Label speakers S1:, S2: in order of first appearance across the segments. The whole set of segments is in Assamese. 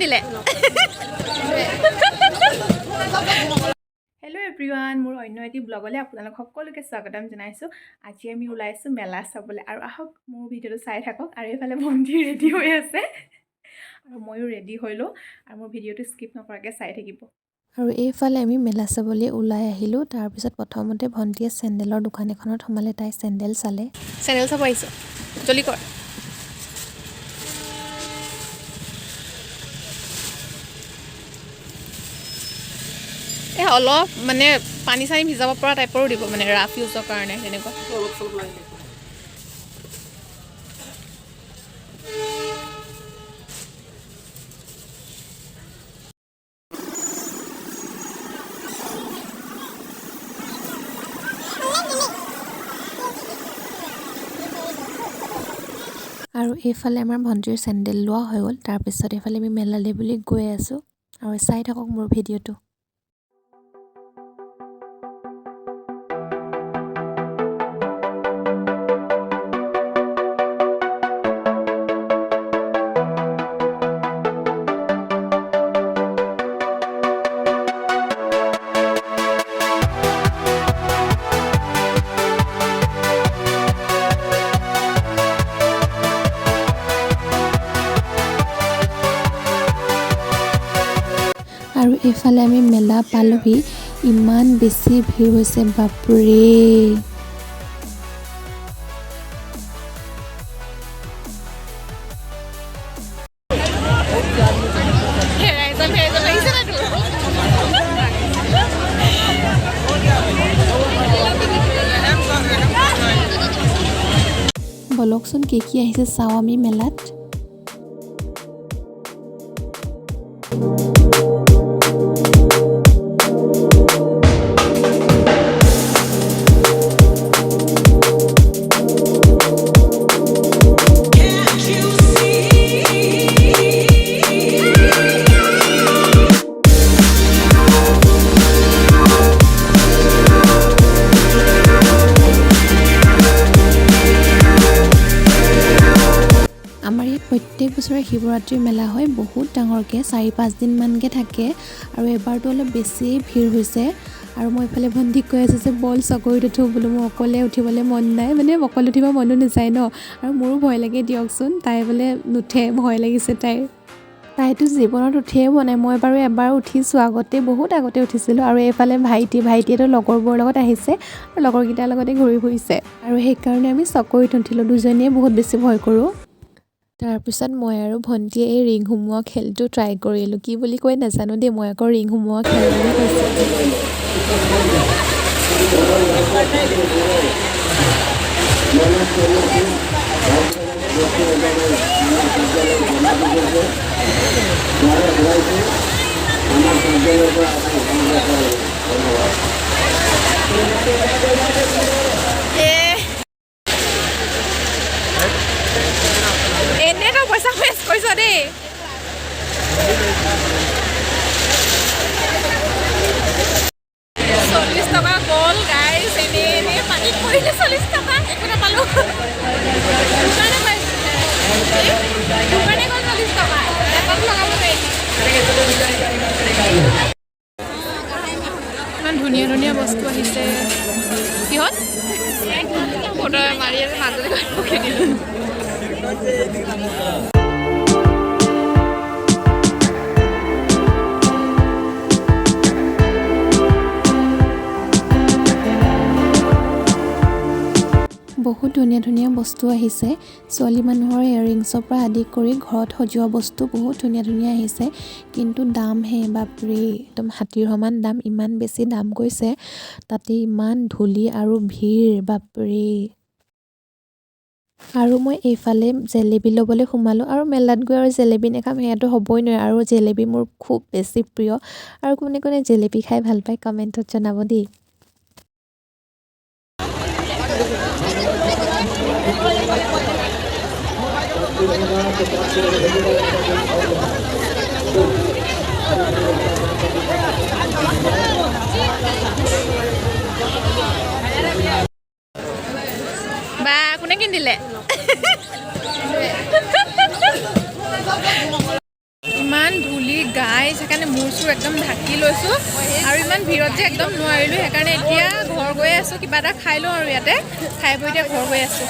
S1: কিনিলে হেল্ল' এভৰিৱান মোৰ অন্য এটি ব্লগলৈ আপোনালোক সকলোকে স্বাগতম জনাইছোঁ আজি আমি ওলাইছোঁ মেলা চাবলৈ আৰু আহক মোৰ ভিডিঅ'টো চাই থাকক আৰু এইফালে ভণ্টি ৰেডি হৈ আছে আৰু ময়ো ৰেডি হৈলোঁ আৰু মোৰ ভিডিঅ'টো স্কিপ নকৰাকৈ চাই থাকিব
S2: আৰু এইফালে আমি মেলা চাবলৈ ওলাই আহিলোঁ তাৰপিছত প্ৰথমতে ভণ্টিয়ে চেণ্ডেলৰ দোকান এখনত সোমালে তাই চেণ্ডেল চালে
S1: চেণ্ডেল চাব আহিছোঁ জলদি কৰ এই অলপ মানে পানী চানী ভিজাব পৰা টাইপৰো দিব মানে ৰাফ ইউজৰ কাৰণে তেনেকুৱা
S2: আৰু এইফালে আমাৰ ভণ্টিৰ চেণ্ডেল লোৱা হৈ গ'ল তাৰপিছত এইফালে আমি মেলালৈ বুলি গৈ আছোঁ আৰু চাই থাকক মোৰ ভিডিঅ'টো আৰু এইফালে আমি মেলা পালোহি ইমান বেছি ভিৰ হৈছে বাপৰে বলকচোন কি আহিছে চাওঁ আমি মেলাত আমাৰ ইয়াত প্ৰত্যেক বছৰে শিৱৰাত্ৰিৰ মেলা হয় বহুত ডাঙৰকৈ 4-5 দিনমানকৈ থাকে আৰু এবাৰটো অলপ বেছিয়ে ভিৰ হৈছে আৰু মই এইফালে ভণ্টিক কৈ আছোঁ যে বল চকৰিত উঠো বোলো মোৰ অকলে উঠিবলৈ মন নাই মানে অকলে উঠিব মনো নাযায় ন আৰু মোৰো ভয় লাগে দিয়কচোন তাই বোলে নুঠে ভয় লাগিছে তাইতো জীৱনত উঠিয়ে পোৱা নাই মই বাৰু এবাৰ উঠিছোঁ আগতে বহুত আগতে উঠিছিলোঁ আৰু এইফালে ভাইটিয়েতো লগৰবোৰৰ লগত আহিছে আৰু লগৰকেইটাৰ লগতে ঘূৰি ফুৰিছে আৰু সেইকাৰণে আমি চকৰিত উঠিলোঁ দুজনীয়ে বহুত বেছি ভয় কৰোঁ তাৰপিছত মই আৰু ভণ্টিয়ে এই ৰিং সোমোৱা খেলটো ট্ৰাই কৰিলোঁ কি বুলি কৈ নাজানো দেই মই আকৌ ৰিং সোমোৱা খেল বুলি কৈছোঁ
S1: এনেতো পইচা ৱেষ্ট কৰিছ দেই $40 গ'ল গাইজ এনেই পানীত পৰিলে $40 একো নাপালোঁ দোকানে গ'ল $40 একাউণ্ট লগাব পাৰি ইমান ধুনীয়া ধুনীয়া বস্তু আহিছে কিহত ফটো মাৰি আছে মাজতে পকি দিলোঁ
S2: বহুত ধুনীয়া ধুনীয়া বস্তু আহিছে ছোৱালী মানুহৰ ইয়াৰিংছৰ পৰা আদি কৰি ঘৰত সজোৱা বস্তু বহুত ধুনীয়া ধুনীয়া আহিছে কিন্তু দামহে বাপৰে একদম হাতীৰ সমান দাম ইমান বেছি দাম কৈছে তাতে ইমান ধূলি আৰু ভিৰ বাপৰে আৰু মই এইফালে জেলেবি ল'বলৈ সোমালোঁ আৰু মেলাত গৈ আৰু জেলেবি নাখাম সেয়াটো হ'বই নোৱাৰে আৰু জেলেবি মোৰ খুব বেছি প্ৰিয় আৰু কোনে কোনে জেলেবি খাই ভাল পায় কমেণ্টত জনাব দেই
S1: বা কোনে কিনিলে ইমান ধূলি মূৰ চুৰ একদম ঢাকি লৈছোঁ আৰু ইমান ভিৰত যে একদম নোৱাৰিলোঁ সেইকাৰণে এতিয়া ঘৰ গৈ আছোঁ কিবা এটা খাই লওঁ আৰু ইয়াতে খাই বৈ এতিয়া ঘৰ গৈ আছোঁ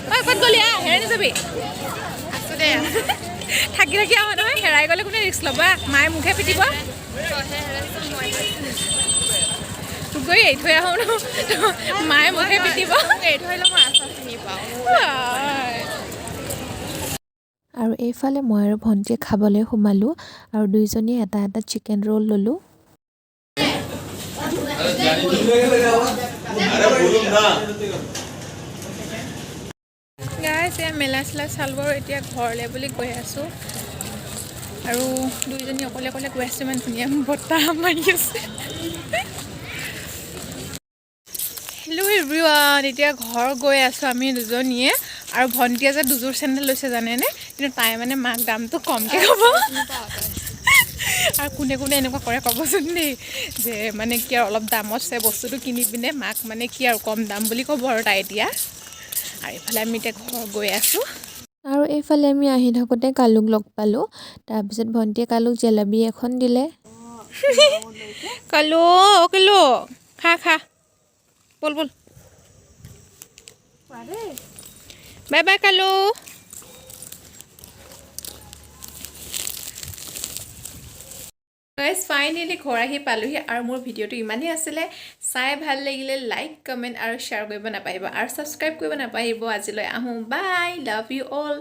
S1: ঐ ক'ত গ'লি হেৰাই নাযাবি আছোঁ দে থাকি থাকি অহা নহয় হেৰাই গ'লে কোনে ৰিস্ক ল'বা মায়ে মুখে পিটিব তোক গৈ এৰি থৈ আহোঁ ন মায়ে মুখে পিটিব এৰি থৈ আহিলে মই আচাৰ চিনি পাওঁ
S2: আৰু এইফালে মই আৰু ভণ্টিয়ে খাবলৈ সোমালোঁ আৰু দুইজনীয়ে এটা এটা চিকেন ৰোল ল'লোঁ
S1: গাইছ এয়া মেলা চেলা চালোঁ আৰু এতিয়া ঘৰলৈ বুলি গৈ আছোঁ আৰু দুইজনী অকলে অকলে গৈ আছোঁ ইমান ধুনীয়া বতাহ মাৰি আছে হেল্ল' এভৰিৱান এতিয়া ঘৰ গৈ আছোঁ আমি দুজনীয়ে আৰু ভণ্টিয়ে যে দুযোৰ চেণ্ডেল লৈছে জানেনে কিন্তু তাই মানে মাক দামটো কমকৈ ক'ব আৰু কোনে কোনে এনেকুৱা কৰে ক'বচোন দেই যে মানে কি আৰু অলপ দামত চাই বস্তুটো কিনি পিনে মাক মানে কি আৰু কম দাম বুলি ক'ব আৰু তাই এতিয়া আৰু এইফালে আমি এতিয়া ঘৰ গৈ আছোঁ
S2: আৰু এইফালে আমি আহি থাকোঁতে কালুক লগ পালোঁ তাৰপিছত ভণ্টিয়ে কালুক জেলেবী এখন দিলে
S1: কালু কালু খা খা বল বল bye bye Kalu guys finally ঘৰ আহি পালোহি আৰু মোৰ ভিডিঅ'টো ইমানেই আছিলে চাই ভাল লাগিলে লাইক কমেণ্ট আৰু শ্বেয়াৰ কৰিব নাপাহৰিব আৰু ছাবস্ক্ৰাইব কৰিব নাপাহৰিব আজিলৈ আহোঁ বাই লাভ ইউ অল